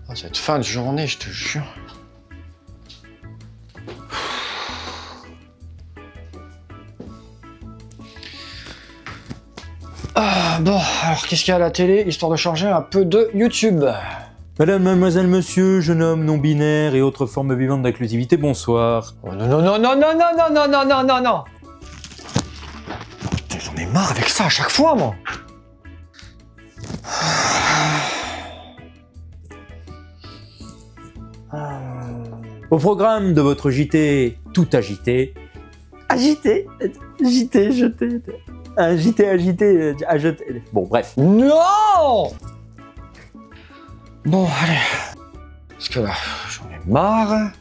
Oh, cette fin de journée, je te jure. Ah, bon, alors qu'est-ce qu'il y a à la télé, histoire de changer un peu de YouTube? Madame, mademoiselle, monsieur, jeune homme non binaire et autres formes vivantes d'inclusivité, bonsoir. Oh non, non, non, non, non, non, non, non, non, non, non, non. Putain, j'en ai marre avec ça à chaque fois, moi. Au programme de votre JT tout agité. Agité, jeté. Agité, à jeter. Bon, bref. Non! Bon, allez. Parce que là, j'en ai marre.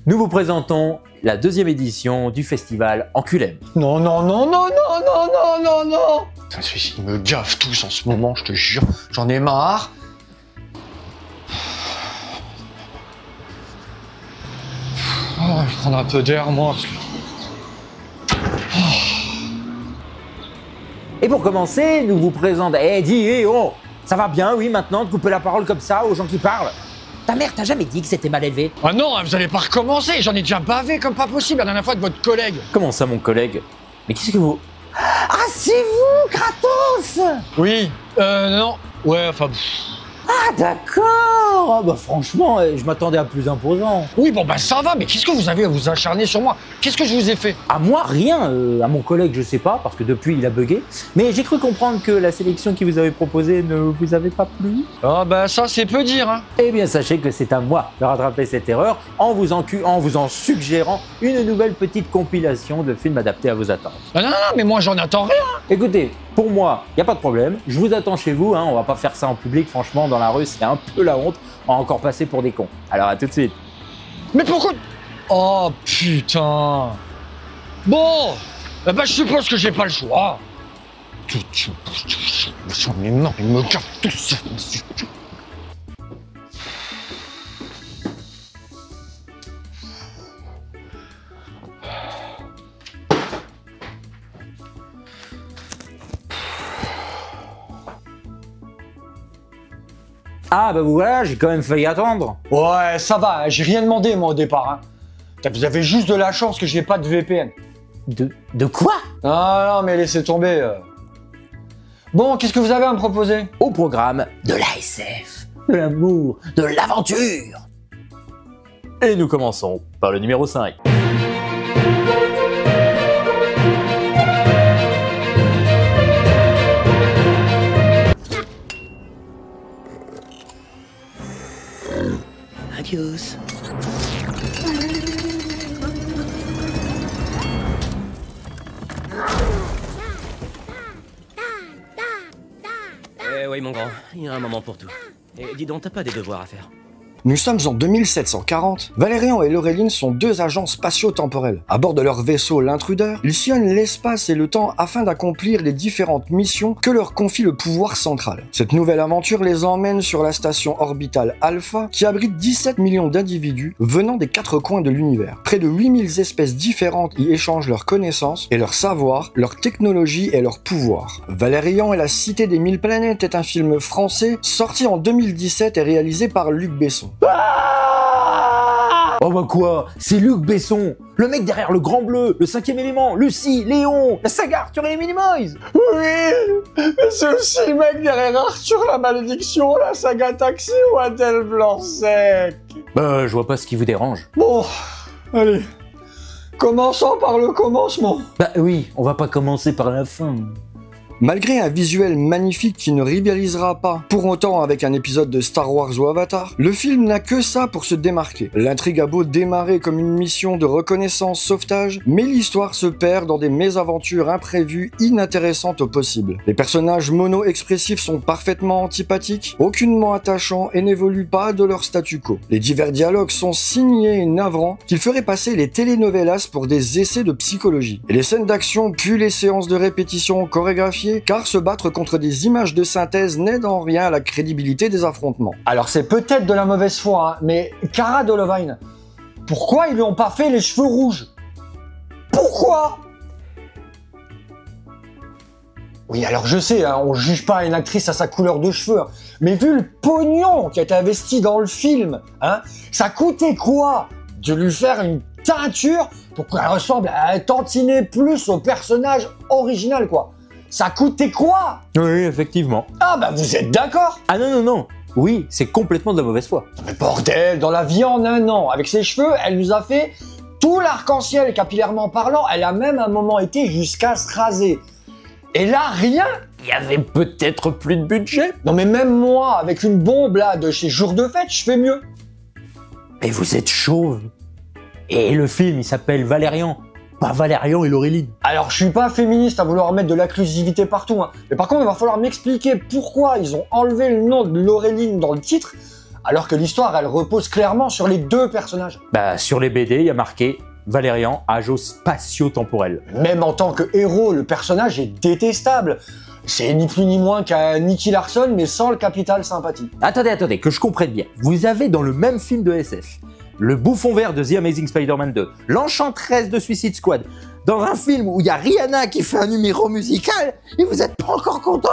Nous vous présentons la 2e édition du festival Anculem. Non, non, non, non, non, non, non, non, non. Putain, ils me gaffent tous en ce moment, je te jure. J'en ai marre. Oh, je vais prendre un peu d'air, moi. Parce que... Et pour commencer, nous vous présentons... oh, ça va bien, oui, maintenant, de couper la parole comme ça aux gens qui parlent? Ta mère t'a jamais dit que c'était mal élevé? Ah non, vous allez pas recommencer, j'en ai déjà bavé comme pas possible la dernière fois de votre collègue. Comment ça, mon collègue? Mais qu'est-ce que vous... Ah, c'est vous, Kratos? Oui, non, ouais, enfin... Ah, d'accord. Ah, bah franchement, je m'attendais à plus imposant. Oui, bon, bah ça va, mais qu'est-ce que vous avez à vous acharner sur moi? Qu'est-ce que je vous ai fait? À moi, rien. À mon collègue, je sais pas, parce que depuis, il a bugué. Mais j'ai cru comprendre que la sélection qu'il vous avait proposée ne vous avait pas plu. Ah bah ça, c'est peu dire, hein. Eh bien, sachez que c'est à moi de rattraper cette erreur en vous en suggérant une nouvelle petite compilation de films adaptés à vos attentes. Ah non, non, non, mais moi, j'en attends rien. Écoutez, pour moi, il n'y a pas de problème. Je vous attends chez vous, hein. On va pas faire ça en public, franchement, dans la rue, c'est un peu la honte. On va encore passer pour des cons. Alors, à tout de suite. Mais pourquoi... Oh, putain. Bon, eh ben, je suppose que j'ai pas le choix. J'en ai marre, ils me gardent tous. Ah, bah voilà, j'ai quand même failli attendre. Ouais, ça va, j'ai rien demandé, moi, au départ, hein. Vous avez juste de la chance que j'ai pas de VPN. De quoi? Ah non, mais laissez tomber. Bon, qu'est-ce que vous avez à me proposer? Au programme de l'ASF, de l'amour, de l'aventure. Et nous commençons par le numéro 5. Adios. Oui, mon grand, il y a un moment pour tout. Et dis donc, t'as pas des devoirs à faire? Nous sommes en 2740. Valérian et Laureline sont deux agents spatio-temporels. À bord de leur vaisseau, l'Intruder, ils sillonnent l'espace et le temps afin d'accomplir les différentes missions que leur confie le pouvoir central. Cette nouvelle aventure les emmène sur la station orbitale Alpha, qui abrite 17 millions d'individus venant des 4 coins de l'univers. Près de 8000 espèces différentes y échangent leurs connaissances et leur savoir, leur technologie et leur pouvoir. Valérian et la Cité des 1000 planètes est un film français sorti en 2017 et réalisé par Luc Besson. Oh bah quoi? C'est Luc Besson, le mec derrière le Grand Bleu, le 5e élément, Lucie, Léon, la saga Arthur et les Minimoys. Oui, c'est aussi le mec derrière Arthur, la malédiction, la saga Taxi ou Adèle Blanc-Sec. Bah je vois pas ce qui vous dérange. Bon, allez, commençons par le commencement. Bah oui, on va pas commencer par la fin. Malgré un visuel magnifique qui ne rivalisera pas pour autant avec un épisode de Star Wars ou Avatar, le film n'a que ça pour se démarquer. L'intrigue a beau démarrer comme une mission de reconnaissance sauvetage, mais l'histoire se perd dans des mésaventures imprévues inintéressantes au possible. Les personnages mono-expressifs sont parfaitement antipathiques, aucunement attachants et n'évoluent pas de leur statu quo. Les divers dialogues sont signés et navrants qu'il ferait passer les telenovelas pour des essais de psychologie. Et les scènes d'action puent les séances de répétition chorégraphiées, car se battre contre des images de synthèse n'aide en rien à la crédibilité des affrontements. Alors c'est peut-être de la mauvaise foi, hein, mais Cara Delevingne, pourquoi ils lui ont pas fait les cheveux rouges? Pourquoi? Oui, alors je sais, hein, on juge pas une actrice à sa couleur de cheveux, hein, mais vu le pognon qui a été investi dans le film, hein, ça coûtait quoi de lui faire une teinture pour qu'elle ressemble à un tantinet plus au personnage original, quoi. Ça coûtait quoi? Oui, effectivement. Ah bah vous êtes d'accord? Ah non, non, non. Oui, c'est complètement de la mauvaise foi. Mais bordel, dans la vie en un an, avec ses cheveux, elle nous a fait tout l'arc-en-ciel capillairement parlant, elle a même à un moment été jusqu'à se raser. Et là, rien. Il y avait peut-être plus de budget. Non mais même moi, avec une bombe là de chez Jour de Fête, je fais mieux. Mais vous êtes chauve. Et le film, il s'appelle Valérian. Pas Valérian et Laureline. Alors je suis pas féministe à vouloir mettre de l'inclusivité partout, hein. Mais par contre il va falloir m'expliquer pourquoi ils ont enlevé le nom de Laureline dans le titre, alors que l'histoire elle repose clairement sur les deux personnages. Bah sur les BD, il y a marqué Valérian, âge spatio-temporel. Même en tant que héros, le personnage est détestable. C'est ni plus ni moins qu'un Nicky Larson mais sans le capital sympathie. Attendez, que je comprenne bien. Vous avez dans le même film de SF le bouffon vert de The Amazing Spider-Man 2, l'enchanteresse de Suicide Squad, dans un film où il y a Rihanna qui fait un numéro musical, et vous êtes pas encore content?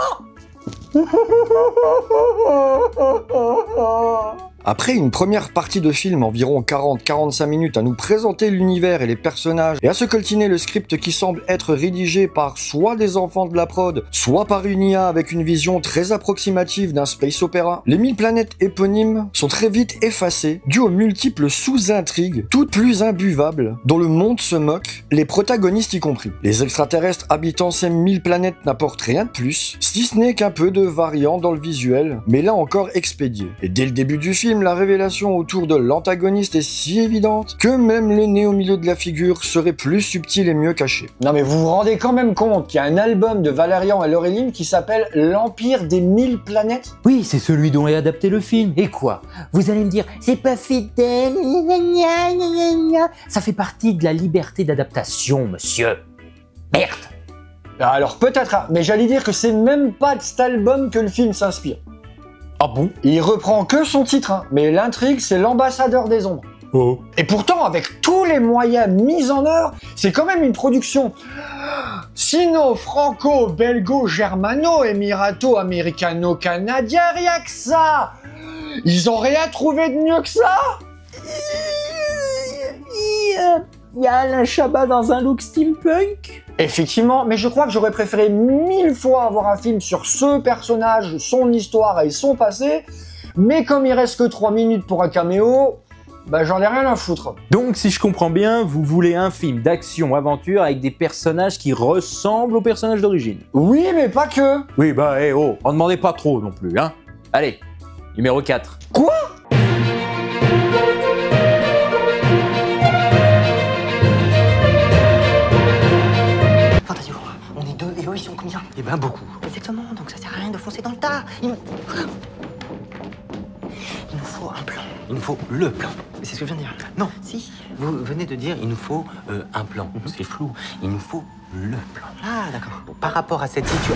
Après une première partie de film, environ 40-45 minutes, à nous présenter l'univers et les personnages, et à se coltiner le script qui semble être rédigé par soit des enfants de la prod, soit par une IA avec une vision très approximative d'un space opéra, les 1000 planètes éponymes sont très vite effacées, dû aux multiples sous-intrigues, toutes plus imbuvables, dont le monde se moque, les protagonistes y compris. Les extraterrestres habitant ces 1000 planètes n'apportent rien de plus, si ce n'est qu'un peu de variant dans le visuel, mais là encore expédié. Et dès le début du film, la révélation autour de l'antagoniste est si évidente que même le nez au milieu de la figure serait plus subtil et mieux caché. Non mais vous vous rendez quand même compte qu'il y a un album de Valérian et Laureline qui s'appelle L'Empire des 1000 planètes? Oui, c'est celui dont est adapté le film. Et quoi? Vous allez me dire, c'est pas fidèle, ça fait partie de la liberté d'adaptation, monsieur. Merde. Alors peut-être, hein, mais j'allais dire que c'est même pas de cet album que le film s'inspire. Ah bon? Il reprend que son titre, hein, mais l'intrigue c'est l'ambassadeur des ombres. Oh. Et pourtant, avec tous les moyens mis en œuvre, c'est quand même une production sino-franco-belgo-germano-émirato-américano-canadien, rien que ça. Ils ont rien trouvé de mieux que ça. Il y a Alain Chabat dans un look steampunk? Effectivement, mais je crois que j'aurais préféré 1000 fois avoir un film sur ce personnage, son histoire et son passé, mais comme il reste que 3 minutes pour un caméo, bah j'en ai rien à foutre. Donc si je comprends bien, vous voulez un film d'action-aventure avec des personnages qui ressemblent aux personnages d'origine? Oui, mais pas que. Oui, bah en demandez pas trop non plus, hein. Allez, numéro 4. Quoi? Fantasio, on est deux et eux ils sont combien? Eh ben beaucoup. Exactement, donc ça sert à rien de foncer dans le tas. Il nous faut un plan. Il nous faut le plan. C'est ce que je viens de dire. Non, Si. vous venez de dire il nous faut un plan. C'est flou. Il nous faut le plan. Ah, d'accord. Bon, par rapport à cette situation...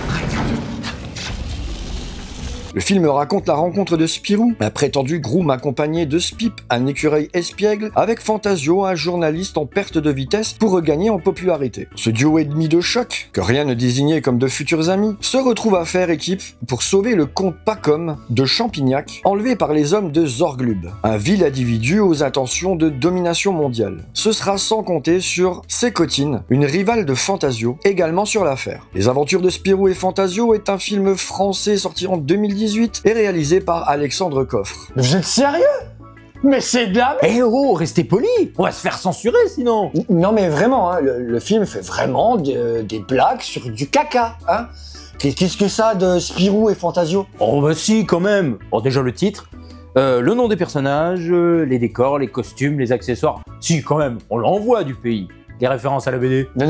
Le film raconte la rencontre de Spirou, un prétendu groom accompagné de Spip, un écureuil espiègle, avec Fantasio, un journaliste en perte de vitesse pour regagner en popularité. Ce duo ennemi de choc, que rien ne désignait comme de futurs amis, se retrouve à faire équipe pour sauver le comte Pacom de Champignac, enlevé par les hommes de Zorglub, un vil individu aux intentions de domination mondiale. Ce sera sans compter sur Sécotine, une rivale de Fantasio, également sur l'affaire. Les aventures de Spirou et Fantasio est un film français sorti en 2018 et réalisé par Alexandre Coffre. Vous êtes sérieux? Mais c'est de la merde. Eh oh, restez polis. On va se faire censurer sinon. Non mais vraiment, hein, le film fait vraiment des blagues sur du caca, hein. Qu'est-ce que ça de Spirou et Fantasio? Oh bah si, quand même. Bon, déjà le titre, le nom des personnages, les décors, les costumes, les accessoires. Si, quand même, on l'envoie du pays. Les références à la BD. Non,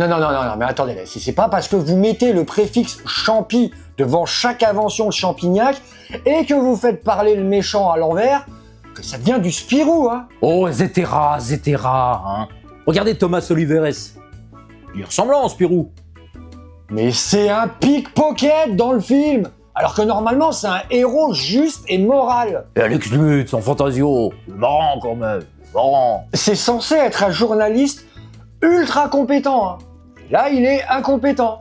mais attendez, là, c'est pas parce que vous mettez le préfixe champi devant chaque invention de Champignac et que vous faites parler le méchant à l'envers que ça devient du Spirou, hein. Oh, Zetera, hein. Regardez Thomas Oliveres. Il est ressemblant, Spirou. Mais c'est un pickpocket dans le film, alors que normalement c'est un héros juste et moral. Et Alex Lutz en Fantasio. Marrant quand même, marrant. C'est censé être un journaliste ultra compétent, hein. Là il est incompétent.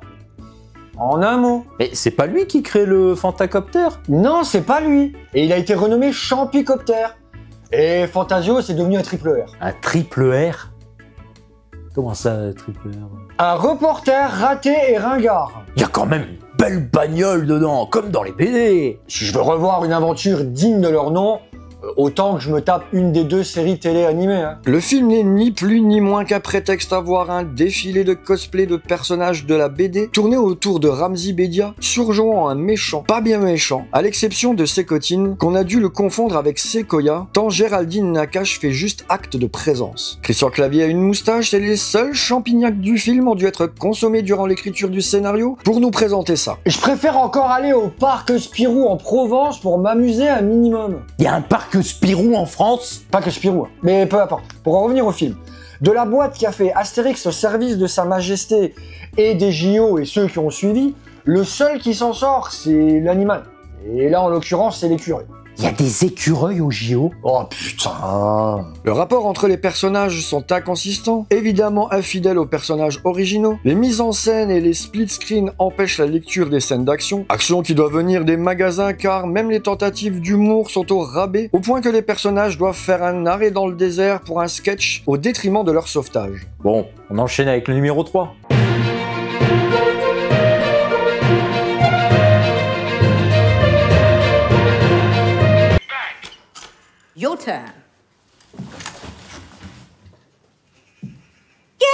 En un mot. Mais c'est pas lui qui crée le Fantacopter? Non, c'est pas lui. Et il a été renommé Champicopter. Et Fantasio, c'est devenu un triple R. Un triple R? Comment ça, triple R? Un reporter raté et ringard. Il y a quand même une belle bagnole dedans, comme dans les BD. Si je veux revoir une aventure digne de leur nom, autant que je me tape une des 2 séries télé animées. Hein. Le film n'est ni plus ni moins qu'un prétexte à voir un défilé de cosplay de personnages de la BD tourné autour de Ramzy Bedia, surjouant un méchant, pas bien méchant, à l'exception de Sécotine, qu'on a dû le confondre avec Sequoia, tant Géraldine Nakache fait juste acte de présence. Christian Clavier a une moustache et les seuls champignacs du film ont dû être consommés durant l'écriture du scénario pour nous présenter ça. Je préfère encore aller au parc Spirou en Provence pour m'amuser un minimum. Il y a un parc Spirou en France? Pas que Spirou, hein. Mais peu importe. Pour en revenir au film. De la boîte qui a fait Astérix au service de Sa Majesté et des JO et ceux qui ont suivi, le seul qui s'en sort, c'est l'animal. Et là, en l'occurrence, c'est l'écureuil. Il y a des écureuils au JO? Oh putain. Le rapport entre les personnages sont inconsistants, évidemment infidèles aux personnages originaux. Les mises en scène et les split screens empêchent la lecture des scènes d'action. Action qui doit venir des magasins car même les tentatives d'humour sont au rabais, au point que les personnages doivent faire un arrêt dans le désert pour un sketch au détriment de leur sauvetage. Bon, on enchaîne avec le numéro 3. Your turn. Get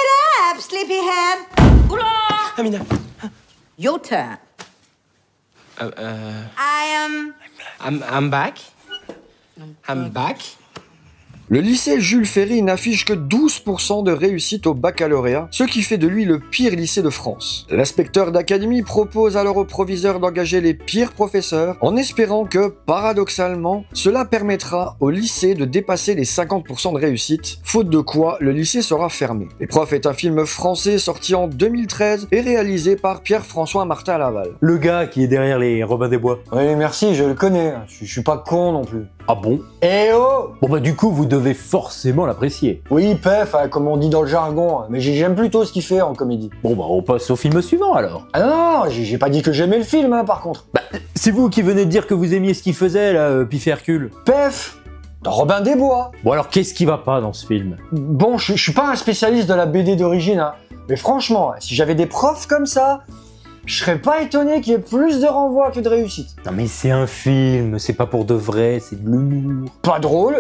up, sleepyhead. Amina. Your turn. I'm back. I'm back. Le lycée Jules Ferry n'affiche que 12% de réussite au baccalauréat, ce qui fait de lui le pire lycée de France. L'inspecteur d'académie propose alors au proviseur d'engager les pires professeurs, en espérant que, paradoxalement, cela permettra au lycée de dépasser les 50% de réussite, faute de quoi le lycée sera fermé. Les Profs est un film français sorti en 2013 et réalisé par Pierre-François Martin Laval. Le gars qui est derrière les Robin des Bois. Oui, merci, je le connais. Je suis pas con non plus. Ah bon? Eh oh! Bon bah du coup, vous devez forcément l'apprécier. Oui, Pef, hein, comme on dit dans le jargon, mais j'aime plutôt ce qu'il fait en comédie. Bon bah on passe au film suivant alors. Ah non, j'ai pas dit que j'aimais le film, hein, par contre. Bah, c'est vous qui venez de dire que vous aimiez ce qu'il faisait là, Pif et Hercule. Pef, dans Robin des Bois. Bon alors qu'est-ce qui va pas dans ce film? Bon, je suis pas un spécialiste de la BD d'origine, hein, mais franchement, si j'avais des profs comme ça, je serais pas étonné qu'il y ait plus de renvois que de réussite. Non mais c'est un film, c'est pas pour de vrai, c'est de l'humour. Pas drôle,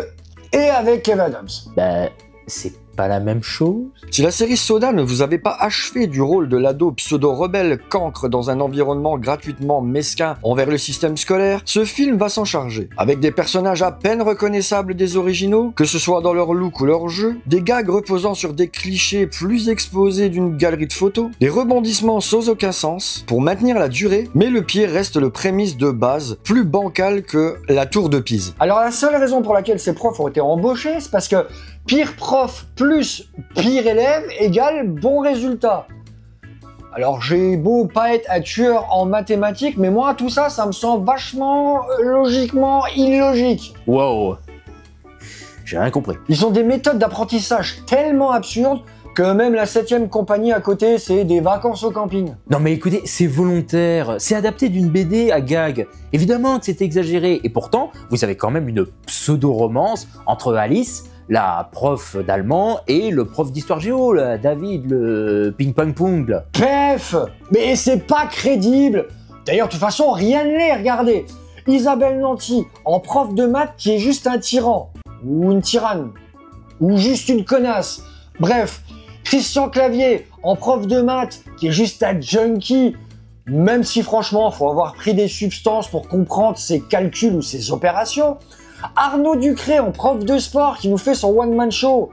et avec Kev Adams. Bah, c'est pas la même chose. Si la série Soda ne vous avait pas achevé du rôle de l'ado pseudo-rebelle cancre dans un environnement gratuitement mesquin envers le système scolaire, ce film va s'en charger. Avec des personnages à peine reconnaissables des originaux, que ce soit dans leur look ou leur jeu, des gags reposant sur des clichés plus exposés d'une galerie de photos, des rebondissements sans aucun sens, pour maintenir la durée, mais le pire reste le prémisse de base, plus bancal que la tour de Pise. Alors la seule raison pour laquelle ces profs ont été embauchés, c'est parce que pire prof plus pire élève égale bon résultat. Alors j'ai beau pas être un tueur en mathématiques, mais moi tout ça, ça me semble vachement logiquement illogique. Wow. J'ai rien compris. Ils ont des méthodes d'apprentissage tellement absurdes que même la 7ème compagnie à côté, c'est des vacances au camping. Non mais écoutez, c'est volontaire, c'est adapté d'une BD à gag. Évidemment que c'est exagéré, et pourtant, vous avez quand même une pseudo-romance entre Alice, la prof d'allemand, et le prof d'histoire géo, là, David, le ping-pong-pong, là. Pef! Mais c'est pas crédible! D'ailleurs, de toute façon, rien ne l'est, regardez! Isabelle Nanty, en prof de maths qui est juste un tyran, ou une tyranne, ou juste une connasse. Bref, Christian Clavier, en prof de maths qui est juste un junkie, même si franchement, faut avoir pris des substances pour comprendre ses calculs ou ses opérations. Arnaud Ducré en prof de sport qui nous fait son one-man show,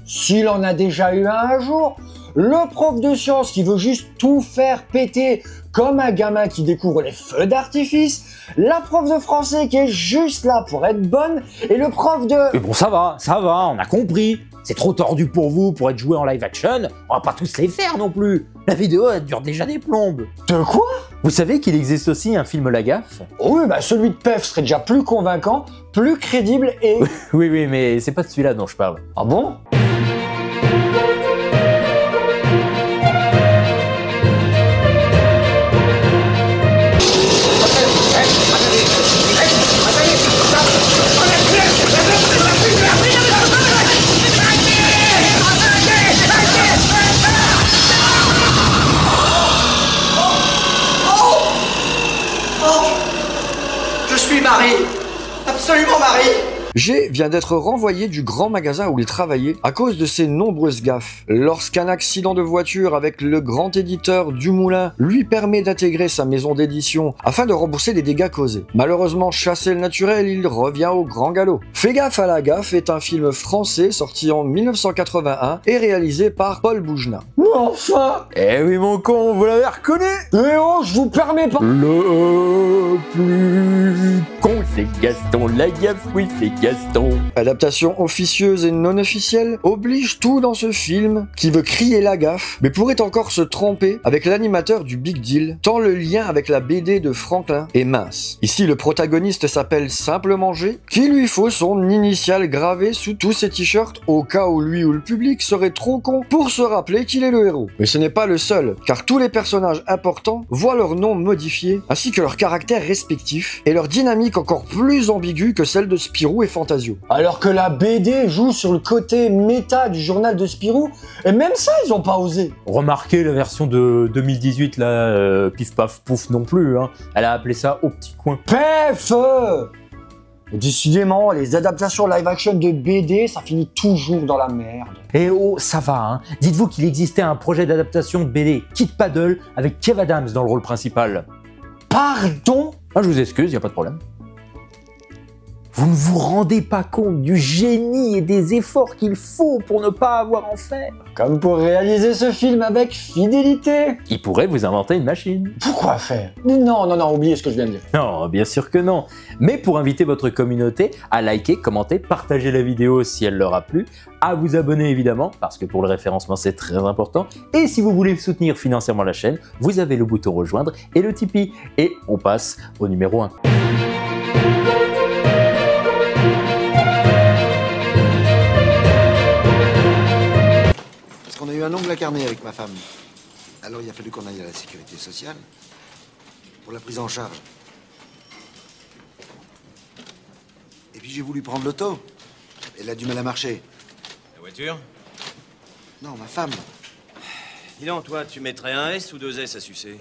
s'il en a déjà eu un jour. Le prof de sciences qui veut juste tout faire péter comme un gamin qui découvre les feux d'artifice. La prof de français qui est juste là pour être bonne. Et le prof de... Mais bon, ça va, on a compris. C'est trop tordu pour vous pour être joué en live action. On va pas tous les faire non plus. La vidéo, elle dure déjà des plombes. De quoi? Vous savez qu'il existe aussi un film La Gaffe? Oui, bah celui de Pef serait déjà plus convaincant, plus crédible et... Oui, mais c'est pas de celui-là dont je parle. Ah bon? Marie! Absolument Marie! G vient d'être renvoyé du grand magasin où il travaillait à cause de ses nombreuses gaffes. Lorsqu'un accident de voiture avec le grand éditeur Dumoulin lui permet d'intégrer sa maison d'édition afin de rembourser les dégâts causés. Malheureusement chassé le naturel, il revient au grand galop. Fais gaffe à la gaffe est un film français sorti en 1981 et réalisé par Paul Boujna. Mais enfin! Eh oui mon con, vous l'avez reconnu. Eh oh, je vous permets pas! Le plus con, c'est Gaston Lagaffe, oui c'est Gaston. Adaptation officieuse et non officielle oblige tout dans ce film qui veut crier la gaffe, mais pourrait encore se tromper avec l'animateur du Big Deal, tant le lien avec la BD de Franklin est mince. Ici, le protagoniste s'appelle simplement G, qu'il lui faut son initiale gravée sous tous ses t-shirts au cas où lui ou le public serait trop con pour se rappeler qu'il est le héros. Mais ce n'est pas le seul, car tous les personnages importants voient leur nom modifié, ainsi que leurs caractères respectifs, et leur dynamique encore plus ambiguë que celle de Spirou et Fantasio. Alors que la BD joue sur le côté méta du journal de Spirou, et même ça, ils ont pas osé. Remarquez la version de 2018, là, pif paf pouf non plus, hein. Elle a appelé ça Au Petit Coin. Pef! Décidément, les adaptations live-action de BD, ça finit toujours dans la merde. Eh oh, ça va, hein. Dites-vous qu'il existait un projet d'adaptation de BD Kid Paddle avec Kev Adams dans le rôle principal. Pardon? Ah, je vous excuse, y a pas de problème. Vous ne vous rendez pas compte du génie et des efforts qu'il faut pour ne pas avoir à en faire. Comme pour réaliser ce film avec fidélité. Il pourrait vous inventer une machine. Pourquoi faire? Non, oubliez ce que je viens de dire. Non, bien sûr que non. Mais pour inviter votre communauté à liker, commenter, partager la vidéo si elle leur a plu, à vous abonner évidemment, parce que pour le référencement c'est très important, et si vous voulez soutenir financièrement la chaîne, vous avez le bouton rejoindre et le Tipeee. Et on passe au numéro 1. On a eu un ongle incarné avec ma femme. Alors il a fallu qu'on aille à la sécurité sociale pour la prise en charge. Et puis j'ai voulu prendre l'auto. Elle a du mal à marcher. La voiture? Non, ma femme. Dis donc, toi, tu mettrais un S ou 2 S à sucer?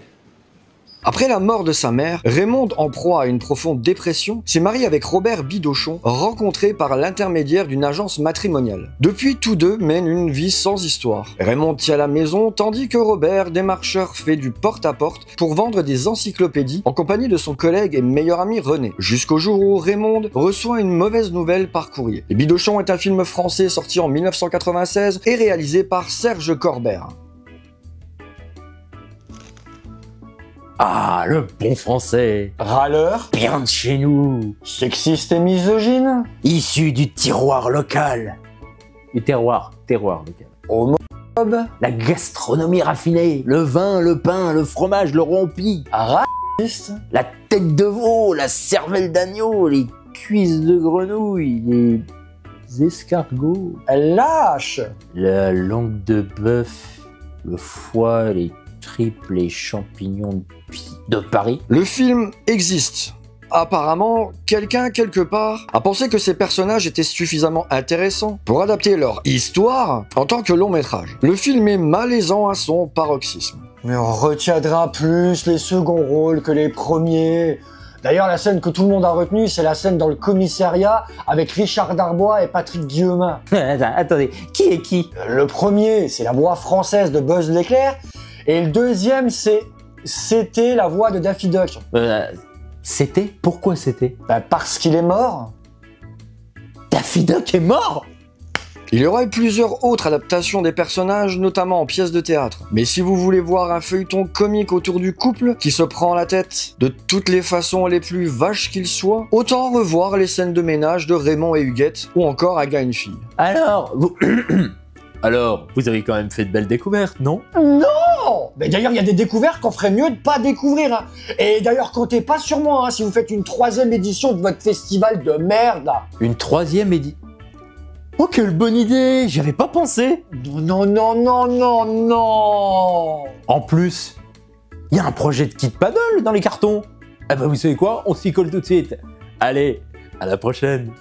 Après la mort de sa mère, Raymond, en proie à une profonde dépression, s'est marié avec Robert Bidochon, rencontré par l'intermédiaire d'une agence matrimoniale. Depuis, tous deux mènent une vie sans histoire. Raymond tient la maison, tandis que Robert, démarcheur, fait du porte-à-porte pour vendre des encyclopédies en compagnie de son collègue et meilleur ami René. Jusqu'au jour où Raymond reçoit une mauvaise nouvelle par courrier. Les Bidochon est un film français sorti en 1996 et réalisé par Serge Corbert. Ah, le bon français. Râleur, Bien de chez nous. sexiste et misogyne, Issu du tiroir local. Du terroir local. homophobe, La gastronomie raffinée, le vin, le pain, le fromage, le rompi, raciste, la tête de veau, la cervelle d'agneau, les cuisses de grenouille, les escargots, lâche, la langue de bœuf, le foie, les tripes, les champignons de Paris. Le film existe. Apparemment, quelqu'un quelque part a pensé que ces personnages étaient suffisamment intéressants pour adapter leur histoire en tant que long métrage. Le film est malaisant à son paroxysme. Mais on retiendra plus les seconds rôles que les premiers. D'ailleurs, la scène que tout le monde a retenue, c'est la scène dans le commissariat avec Richard Darbois et Patrick Guillemin. Attendez, qui est qui? Le premier, c'est la voix française de Buzz l'éclair, et le deuxième, c'était la voix de Daffy Duck. C'était? Pourquoi c'était? Bah, parce qu'il est mort. Daffy Duck est mort? Il y aura eu plusieurs autres adaptations des personnages, notamment en pièces de théâtre. Mais si vous voulez voir un feuilleton comique autour du couple qui se prend la tête de toutes les façons les plus vaches qu'il soit, autant revoir les scènes de ménage de Raymond et Huguette, ou encore Un gars, une fille. Alors, vous avez quand même fait de belles découvertes, non? Non! Mais d'ailleurs, il y a des découvertes qu'on ferait mieux de pas découvrir. Hein. Et d'ailleurs, comptez pas sur moi hein, si vous faites une 3e édition de votre festival de merde. Une 3e édition? Oh, quelle bonne idée! J'y avais pas pensé! Non. En plus, il y a un projet de Kid Paddle dans les cartons. Eh ben, vous savez quoi? On s'y colle tout de suite. Allez, à la prochaine!